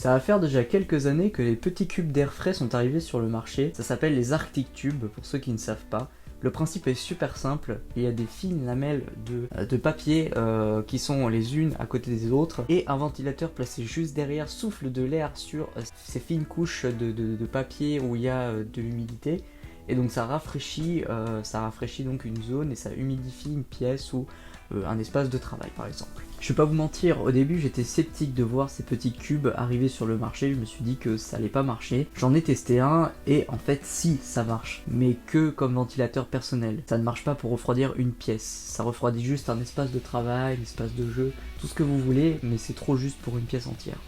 Ça va faire déjà quelques années que les petits cubes d'air frais sont arrivés sur le marché. Ça s'appelle les Arctic Tubes pour ceux qui ne savent pas. Le principe est super simple, il y a des fines lamelles de papier qui sont les unes à côté des autres et un ventilateur placé juste derrière souffle de l'air sur ces fines couches de papier où il y a de l'humidité et donc ça rafraîchit donc une zone et ça humidifie une pièce ou un espace de travail par exemple. Je vais pas vous mentir, au début j'étais sceptique de voir ces petits cubes arriver sur le marché, je me suis dit que ça allait pas marcher. J'en ai testé un et en fait si, ça marche, mais que comme ventilateur personnel. Ça ne marche pas pour refroidir une pièce, ça refroidit juste un espace de travail, un espace de jeu, tout ce que vous voulez, mais c'est trop juste pour une pièce entière.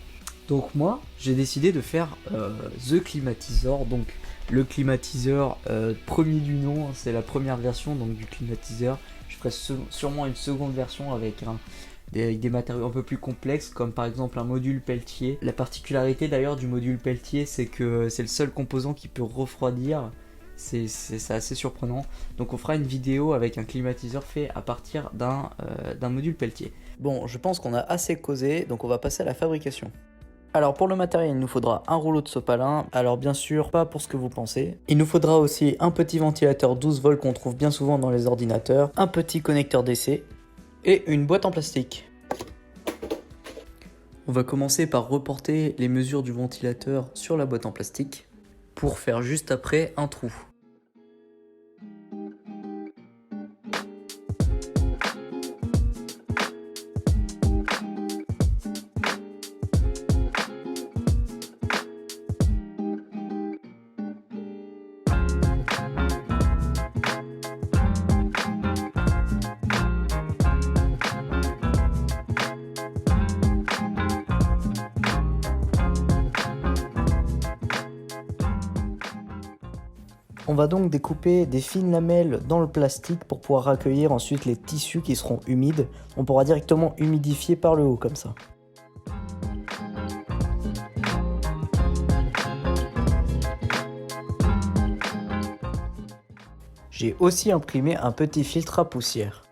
Donc moi, j'ai décidé de faire The Climatiseur, donc le climatiseur premier du nom, c'est la première version donc du climatiseur. Je ferai sûrement une seconde version avec des matériaux un peu plus complexes comme par exemple un module Peltier. La particularité d'ailleurs du module Peltier, c'est que c'est le seul composant qui peut refroidir. C'est assez surprenant. Donc on fera une vidéo avec un climatiseur fait à partir d'un module Peltier. Bon, je pense qu'on a assez causé, donc on va passer à la fabrication. Alors pour le matériel, il nous faudra un rouleau de sopalin, alors bien sûr pas pour ce que vous pensez. Il nous faudra aussi un petit ventilateur 12 volts qu'on trouve bien souvent dans les ordinateurs, un petit connecteur DC et une boîte en plastique. On va commencer par reporter les mesures du ventilateur sur la boîte en plastique pour faire juste après un trou. On va donc découper des fines lamelles dans le plastique pour pouvoir accueillir ensuite les tissus qui seront humides. On pourra directement humidifier par le haut comme ça. J'ai aussi imprimé un petit filtre à poussière.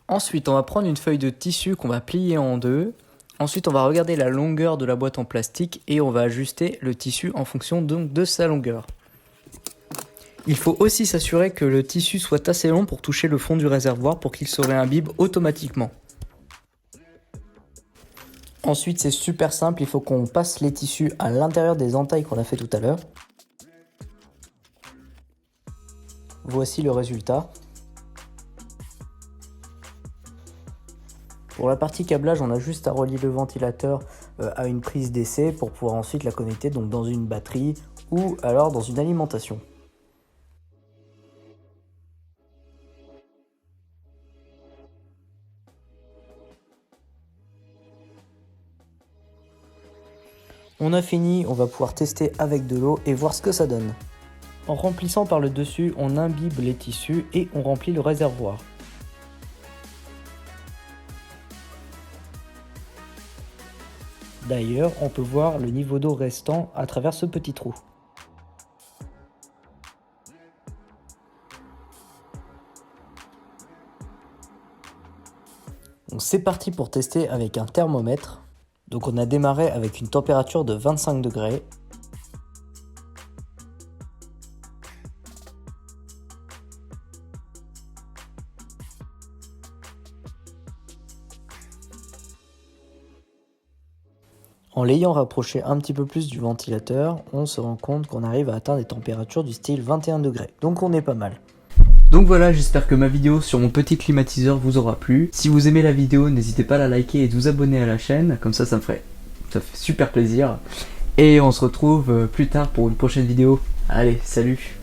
Ensuite, on va prendre une feuille de tissu qu'on va plier en deux. Ensuite, on va regarder la longueur de la boîte en plastique et on va ajuster le tissu en fonction donc de sa longueur. Il faut aussi s'assurer que le tissu soit assez long pour toucher le fond du réservoir pour qu'il se réimbibe automatiquement. Ensuite, c'est super simple, il faut qu'on passe les tissus à l'intérieur des entailles qu'on a fait tout à l'heure. Voici le résultat. Pour la partie câblage, on a juste à relier le ventilateur à une prise DC pour pouvoir ensuite la connecter donc dans une batterie ou alors dans une alimentation. On a fini, on va pouvoir tester avec de l'eau et voir ce que ça donne. En remplissant par le dessus, on imbibe les tissus et on remplit le réservoir. D'ailleurs, on peut voir le niveau d'eau restant à travers ce petit trou. Donc c'est parti pour tester avec un thermomètre. Donc on a démarré avec une température de 25 degrés. En l'ayant rapproché un petit peu plus du ventilateur, on se rend compte qu'on arrive à atteindre des températures du style 21 degrés. Donc on est pas mal. Donc voilà, j'espère que ma vidéo sur mon petit climatiseur vous aura plu. Si vous aimez la vidéo, n'hésitez pas à la liker et de vous abonner à la chaîne, comme ça fait super plaisir. Et on se retrouve plus tard pour une prochaine vidéo. Allez, salut!